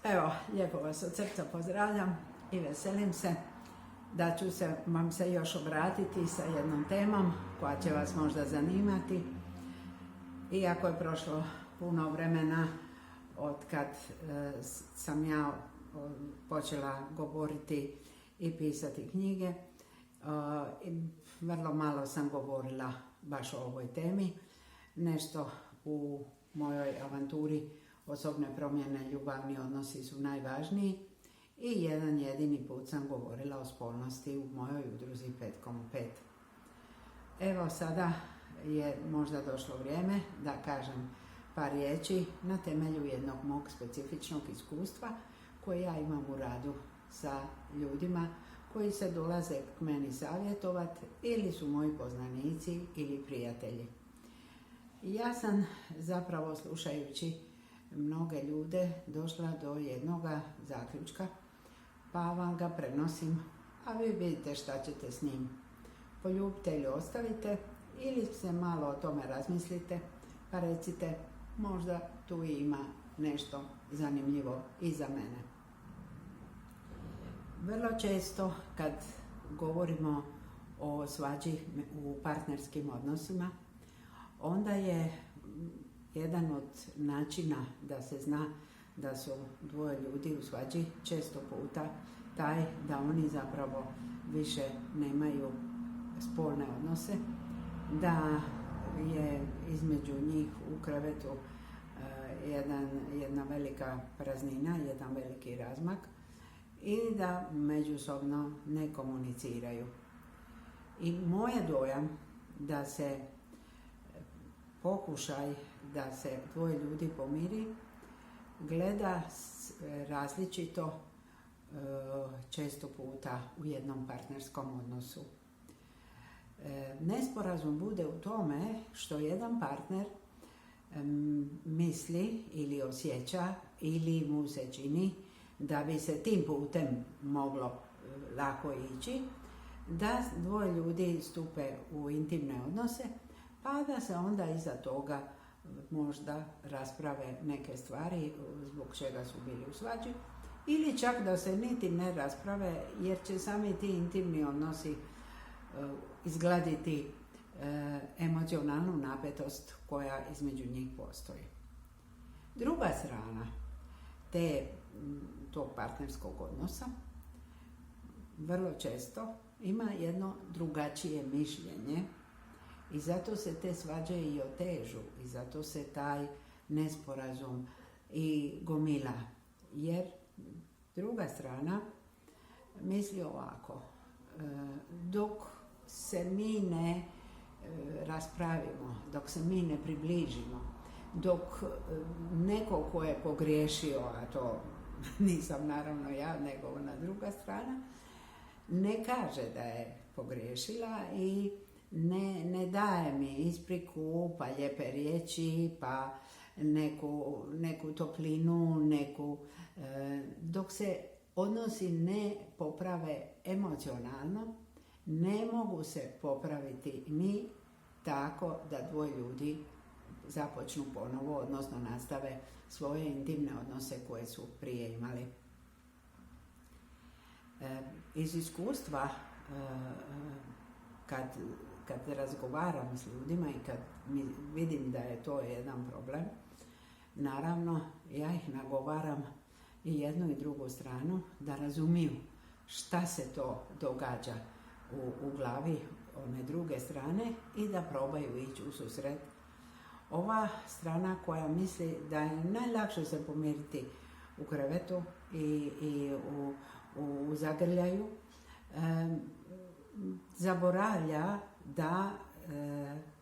Evo, lijepo vas od srca pozdravljam i veselim se da ću vam se još obratiti sa jednom temom koja će vas možda zanimati. Iako je prošlo puno vremena od kad sam ja počela govoriti i pisati knjige, vrlo malo sam govorila baš o ovoj temi. Nešto u mojoj avanturi osobne promjene, ljubavni odnosi su najvažniji i jedan jedini put sam govorila o spolnosti u mojoj udruzi 5,5. Evo sada je možda došlo vrijeme da kažem par riječi na temelju jednog mog specifičnog iskustva koje ja imam u radu sa ljudima koji se dolaze k meni savjetovati ili su moji poznanici ili prijatelji. Ja sam zapravo slušajući mnoge ljude došla do jednoga zaključka, pa vam ga prenosim, a vi vidite šta ćete s njim. Poljubite ili ostavite, ili se malo o tome razmislite, pa recite možda tu ima nešto zanimljivo i za mene. Vrlo često kad govorimo o svađi u partnerskim odnosima, onda je jedan od načina da se zna da su dvoje ljudi u svađi često puta taj da oni zapravo više nemaju spolne odnose, da je između njih u krevetu jedna velika praznina, jedan veliki razmak i da međusobno ne komuniciraju. I moj je dojam da se pokušaj da se dvoje ljudi pomiri gleda različito često puta u jednom partnerskom odnosu. Nesporazum bude u tome što jedan partner misli ili osjeća ili mu se čini da bi se tim putem moglo lako ići, da dvoje ljudi stupe u intimne odnose, pa da se onda iza toga možda rasprave neke stvari zbog čega su bili u svađi, ili čak da se niti ne rasprave jer će sami ti intimni odnosi izgladiti emocionalnu napetost koja između njih postoji. Druga strana tog partnerskog odnosa vrlo često ima jedno drugačije mišljenje i zato se te svađe i otežu i zato se taj nesporazum i gomila. Jer druga strana misli ovako, dok se mi ne raspravimo, dok se mi ne približimo, dok neko ko je pogriješio, a to nisam naravno ja, nego ona druga strana, ne kaže da je pogriješila i ne daje mi ispriku, pa lijepe riječi, pa neku toplinu, dok se odnosi ne poprave emocionalno, ne mogu se popraviti ni tako da dvoje ljudi započnu ponovo, odnosno nastave svoje intimne odnose koje su prije imali. Iz iskustva, kad razgovaram s ljudima i kad vidim da je to jedan problem, naravno ja ih nagovaram i jednu i drugu stranu da razumiju šta se to događa u glavi one druge strane i da probaju ići u susret. Ova strana koja misli da je najlakše se pomiriti u krevetu i u zagrljaju, zaboravlja da,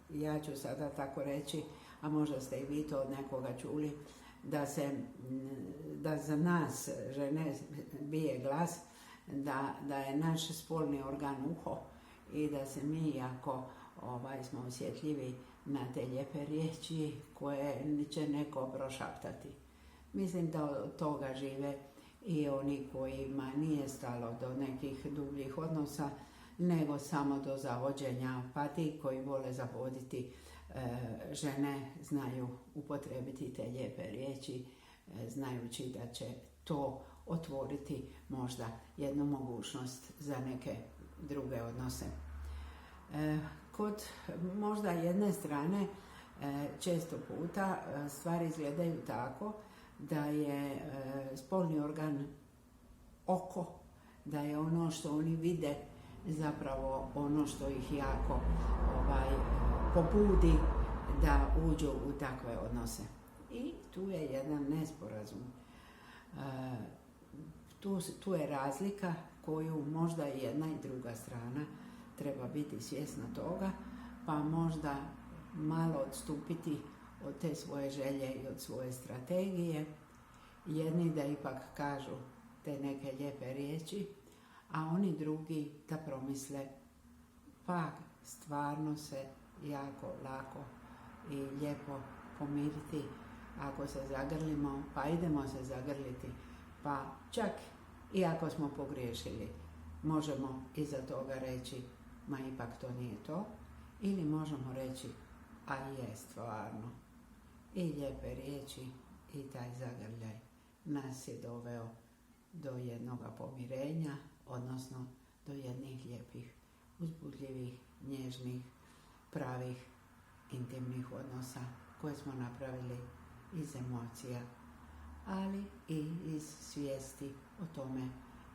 ja ću sada tako reći, a možda ste i vi to od nekoga čuli, da za nas žene bije glas, da je naš spolni organ uho i da se mi jako smo osjetljivi na te lijepe riječi koje će neko prošaptati. Mislim da od toga žive i oni kojima nije stalo do nekih dubljih odnosa, nego samo do zavođenja, pa ti koji vole zavoditi žene znaju upotrijebiti te lijepe riječi znajući da će to otvoriti možda jednu mogućnost za neke druge odnose. Kod možda jedne strane često puta stvari izgledaju tako da je spolni organ oko, da je ono što oni vide zapravo ono što ih jako pobudi da uđu u takve odnose. I tu je jedan nesporazum. Tu je razlika koju možda i jedna i druga strana treba biti svjesna toga, pa možda malo odstupiti od te svoje želje i od svoje strategije. Jedni da ipak kažu te neke lijepe riječi, a oni drugi da promisle, pa stvarno se jako lako i lijepo pomiriti ako se zagrlimo, pa idemo se zagrliti, pa čak i ako smo pogriješili, možemo iza toga reći, ma ipak to nije to, ili možemo reći, a je stvarno. I lijepe riječi i taj zagrljaj nas je doveo do jednog pomirenja, odnosno do jednih lijepih, uzbudljivih, nježnih, pravih, intimnih odnosa koje smo napravili iz emocija, ali i iz svijesti o tome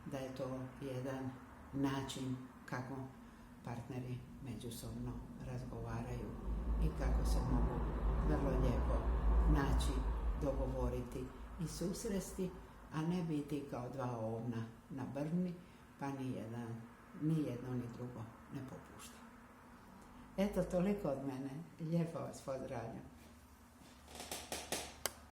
da je to jedan način kako partneri međusobno razgovaraju i kako se mogu vrlo lijepo naći, dogovoriti i susresti, a ne biti kao dva ovna na brvni, pa ni jedno ni drugo ne popušta. Eto, toliko od mene. Lijepo vas pozdravljam.